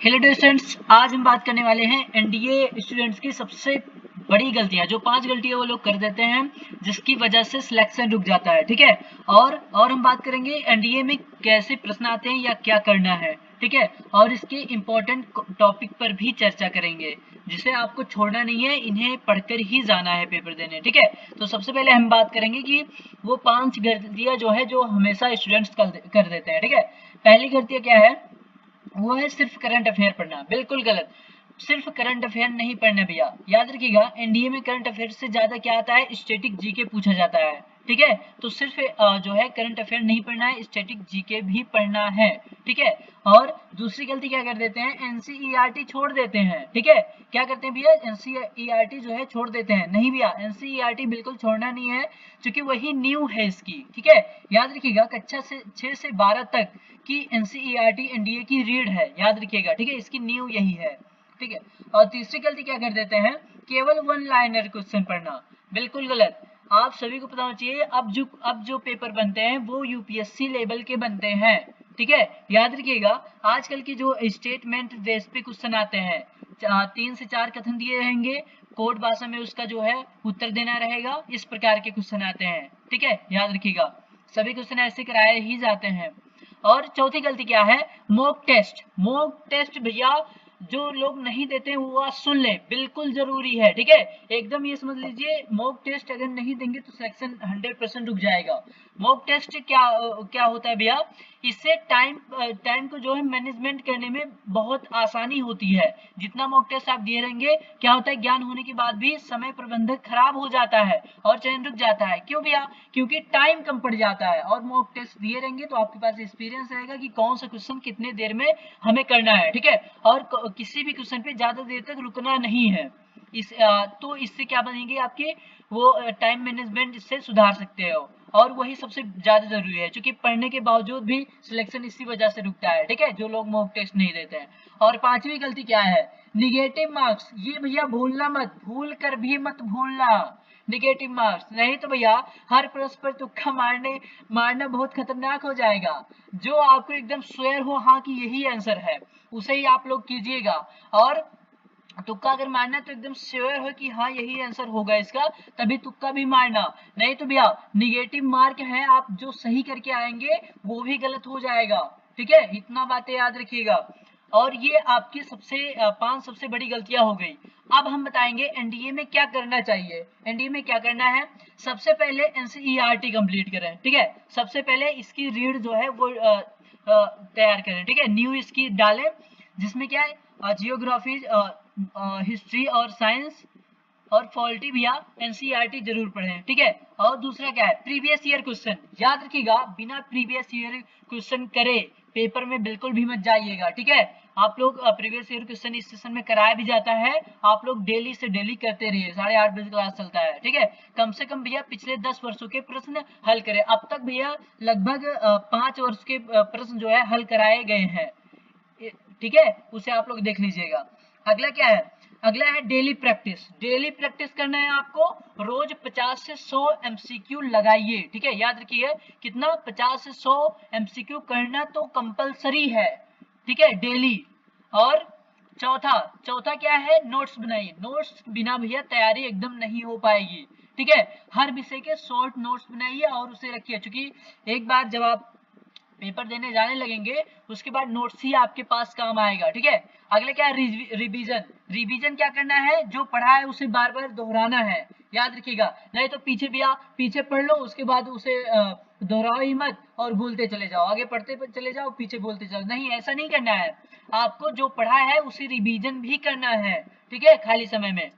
Hello dear students, आज हम बात करने वाले हैं एनडीए स्टूडेंट्स की सबसे बड़ी गलतियां। जो 5 गलतियां वो लोग कर देते हैं जिसकी वजह से सिलेक्शन रुक जाता है। ठीक है, और हम बात करेंगे एनडीए में कैसे प्रश्न आते हैं या क्या करना है। ठीक है, और इसके इम्पोर्टेंट टॉपिक पर भी चर्चा करेंगे जिसे आपको छोड़ना नहीं है, इन्हें पढ़कर ही जाना है पेपर देने। ठीक है, तो सबसे पहले हम बात करेंगे कि वो 5 गलतियां जो है जो हमेशा स्टूडेंट्स कर देते हैं। ठीक है, पहली गलतियां क्या है, वो है सिर्फ करंट अफेयर पढ़ना। बिल्कुल गलत, सिर्फ करंट अफेयर नहीं पढ़ना भैया। याद रखिएगा, एनडीए में करंट अफेयर से ज्यादा क्या आता है, स्टैटिक जीके पूछा जाता है। ठीक है, तो सिर्फ जो है करंट अफेयर नहीं पढ़ना है, स्टैटिक जीके भी पढ़ना है। ठीक है, और दूसरी गलती क्या कर देते हैं, एनसीईआरटी छोड़ देते हैं। ठीक है, क्या करते हैं भैया, एनसीईआरटी जो है छोड़ देते हैं। नहीं भैया, एनसीईआरटी बिल्कुल छोड़ना नहीं है क्योंकि वही न्यू है इसकी। ठीक है, याद रखिएगा, कक्षा से 6 से 12 तक की एनसीईआरटी एनडीए की रीड है, याद रखिएगा। ठीक है, इसकी न्यू यही है। ठीक है, और तीसरी गलती क्या कर देते हैं, केवल वन लाइनर क्वेश्चन पढ़ना। बिल्कुल गलत, आप सभी को पता होना चाहिए, अब जो पेपर बनते हैं वो यूपीएससी लेवल के बनते हैं। ठीक है, याद रखिएगा, आजकल की जो स्टेटमेंट बेस पे क्वेश्चन आते हैं, 3 से 4 कथन दिए रहेंगे, कोड भाषा में उसका जो है उत्तर देना रहेगा, इस प्रकार के क्वेश्चन आते हैं। ठीक है, याद रखिएगा, सभी क्वेश्चन ऐसे कराए ही जाते हैं। और चौथी गलती क्या है, मॉक टेस्ट। मॉक टेस्ट भैया जो लोग नहीं देते वो आज सुन ले, बिल्कुल जरूरी है। ठीक है, एकदम ये समझ लीजिए, मॉक टेस्ट अगर नहीं देंगे तो सिलेक्शन 100% रुक जाएगा। मॉक टेस्ट क्या होता है भैया, इससे टाइम को जो है मैनेजमेंट करने में बहुत आसानी होती है। जितना मॉक टेस्ट आप दिए रहेंगे, क्या होता है, ज्ञान होने के बाद भी समय प्रबंधन खराब हो जाता है और चयन रुक जाता है। क्यों भैया, क्योंकि टाइम कम पड़ जाता है। और मॉक टेस्ट दिए रहेंगे तो आपके पास एक्सपीरियंस रहेगा कि कौन सा क्वेश्चन कितने देर में हमें करना है। ठीक है, और किसी भी क्वेश्चन पे ज्यादा देर तक रुकना नहीं है। तो इससे क्या बनेंगे आपके, वो टाइम मैनेजमेंट इससे सुधार सकते हो। और वही सबसे ज्यादा जरूरी है, क्योंकि पढ़ने के बावजूद भी सिलेक्शन इसी वजह से रुकता है। ठीक है, जो लोग मॉक टेस्ट नहीं देते हैं। और पांचवी गलती क्या है, निगेटिव मार्क्स। ये भैया भूलना मत, भूल कर भी मत भूलना निगेटिव मार्क्स। नहीं तो भैया हर प्रश्न पर तुक्का मारना बहुत खतरनाक हो जाएगा। जो आपको एकदम श्योर हो हाँ कि यही आंसर है, उसे ही आप लोग कीजिएगा। और तुक्का अगर मारना है तो एकदम श्योर हो कि हाँ यही आंसर होगा इसका, तभी तुक्का भी मारना। नहीं तो भैया निगेटिव मार्क है, आप जो सही करके आएंगे वो भी गलत हो जाएगा। ठीक है, इतना बातें याद रखिएगा। और ये आपकी 5 सबसे बड़ी गलतियां हो गई। अब हम बताएंगे एनडीए में क्या करना चाहिए। एनडीए में क्या करना है, सबसे पहले एनसीईआरटी कंप्लीट करें। ठीक है, सबसे पहले इसकी रीड जो है वो तैयार करें। ठीक है, न्यू इसकी डालें, जिसमें क्या है, जियोग्राफी, हिस्ट्री और साइंस और फॉल्टी भैया एनसीईआरटी जरूर पढ़ें। ठीक है, और दूसरा क्या है, प्रीवियस ईयर क्वेश्चन। याद रखिएगा, बिना प्रीवियस ईयर क्वेश्चन करे पेपर में बिल्कुल भी मत जाइएगा। ठीक है, आप लोग प्रीवियस ईयर क्वेश्चन इस सेशन में कराया भी जाता है, आप लोग डेली से डेली करते रहिए। 8:30 बजे क्लास चलता है। ठीक है, कम से कम भैया पिछले 10 वर्षों के प्रश्न हल करें। अब तक भैया लगभग 5 वर्ष के प्रश्न जो है हल कराए गए हैं। ठीक है, उसे आप लोग देख लीजिएगा। अगला क्या है, अगला है डेली प्रैक्टिस। डेली प्रैक्टिस करना है आपको, रोज 50 से 100 एमसीक्यू लगाइए। ठीक है, याद रखिए कितना, 50 से 100 एमसीक्यू करना तो कंपलसरी है। ठीक है, डेली। और चौथा चौथा क्या है, नोट्स बनाइए। नोट्स बिना भैया तैयारी एकदम नहीं हो पाएगी। ठीक है, हर विषय के शॉर्ट नोट्स बनाइए और उसे रखिए, क्योंकि एक बार जब आप पेपर देने जाने लगेंगे उसके बाद नोट्स ही आपके पास काम आएगा। ठीक है, अगले क्या है, रिवीजन। रिवीजन क्या करना है, जो पढ़ा है उसे बार बार दोहराना है। याद रखिएगा, नहीं तो पीछे भी आप पीछे पढ़ लो, उसके बाद उसे दोहराओ ही मत और भूलते चले जाओ, आगे पढ़ते चले जाओ, पीछे बोलते चलो। नहीं, ऐसा नहीं करना है, आपको जो पढ़ा है उसे रिवीजन भी करना है। ठीक है, खाली समय में।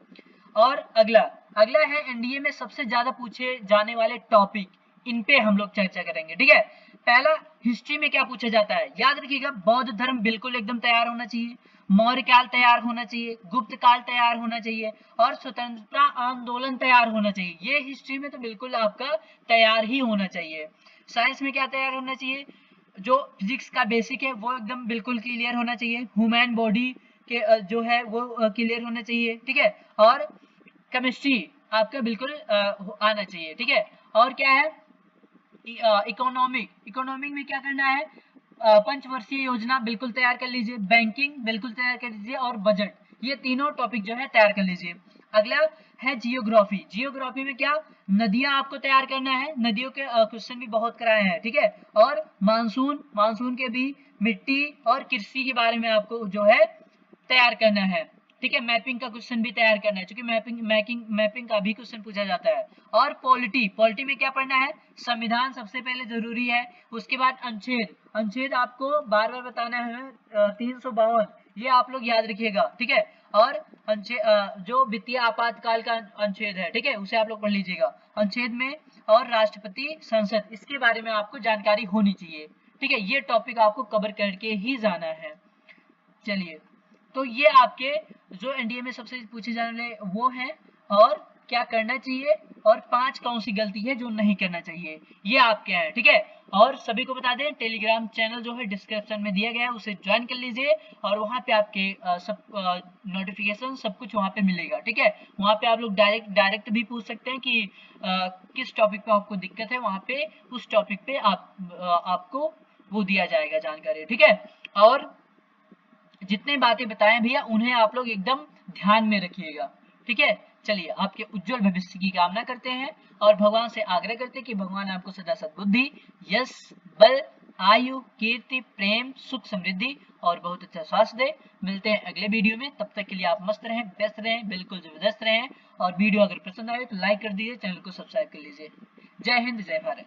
और अगला अगला है एनडीए में सबसे ज्यादा पूछे जाने वाले टॉपिक, इन पे हम लोग चर्चा करेंगे। ठीक है, पहला, हिस्ट्री में क्या पूछा जाता है, याद रखिएगा, बौद्ध धर्म बिल्कुल एकदम तैयार होना चाहिए, मौर्य काल तैयार होना चाहिए, गुप्त काल तैयार होना चाहिए, और स्वतंत्रता आंदोलन तैयार होना चाहिए। ये हिस्ट्री में तो बिल्कुल आपका तैयार ही होना चाहिए। साइंस में क्या तैयार होना चाहिए, जो फिजिक्स का बेसिक है वो एकदम बिल्कुल क्लियर होना चाहिए, ह्यूमन बॉडी के जो है वो क्लियर होना चाहिए। ठीक है, और केमिस्ट्री आपका बिल्कुल आना चाहिए। ठीक है, और क्या है, इकोनॉमिक। इकोनॉमिक में क्या करना है, पंचवर्षीय योजना बिल्कुल तैयार कर लीजिए, बैंकिंग बिल्कुल तैयार कर लीजिए, और बजट, ये तीनों टॉपिक जो है तैयार कर लीजिए। अगला है जियोग्राफी। जियोग्राफी में क्या, नदियां आपको तैयार करना है, नदियों के क्वेश्चन भी बहुत कराए हैं, ठीक है। और मानसून, मानसून के भी, मिट्टी और कृषि के बारे में आपको जो है तैयार करना है, ठीक है। मैपिंग का क्वेश्चन भी तैयार करना है, क्योंकि मैपिंग का भी क्वेश्चन पूछा जाता है। और पॉलिटी, पॉलिटी में क्या पढ़ना है, संविधान सबसे पहले जरूरी है, उसके बाद अनुच्छेद, अनुच्छेद आपको बार बार बताना है, 352, ये आप लोग याद रखिएगा, ठीक है। और जो वित्तीय आपातकाल का अनुच्छेद है, ठीक है, उसे आप लोग पढ़ लीजिएगा अनुच्छेद में। और राष्ट्रपति संसद, इसके बारे में आपको जानकारी होनी चाहिए, ठीक है। ये टॉपिक आपको कवर करके ही जाना है। चलिए, तो ये आपके जो एनडीए में सबसे पूछे जाने वाले वो हैं, और क्या करना चाहिए, और 5 कौन सी गलती है जो नहीं करना चाहिए, ये आपके हैं, ठीक है। और सभी को बता दें, टेलीग्राम चैनल जो है डिस्क्रिप्शन में दिया गया है, उसे ज्वाइन कर लीजिए, और वहां पे आपके सब नोटिफिकेशन सब कुछ वहां पे मिलेगा, ठीक है। वहां पे आप लोग डायरेक्ट भी पूछ सकते हैं कि किस टॉपिक पे आपको दिक्कत है, वहां पे उस टॉपिक पे आपको वो दिया जाएगा जानकारी, ठीक है। और जितने बातें बताएं भैया, उन्हें आप लोग एकदम ध्यान में रखिएगा, ठीक है। चलिए, आपके उज्जवल भविष्य की कामना करते हैं, और भगवान से आग्रह करते हैं कि भगवान आपको सदा सद्बुद्धि, यश, बल, आयु, कीर्ति, प्रेम, सुख, समृद्धि और बहुत अच्छा स्वास्थ्य दे। मिलते हैं अगले वीडियो में, तब तक के लिए आप मस्त रहें, व्यस्त रहें, बिल्कुल जबरदस्त रहें। और वीडियो अगर पसंद आए तो लाइक कर दीजिए, चैनल को सब्सक्राइब कर लीजिए। जय हिंद, जय भारत।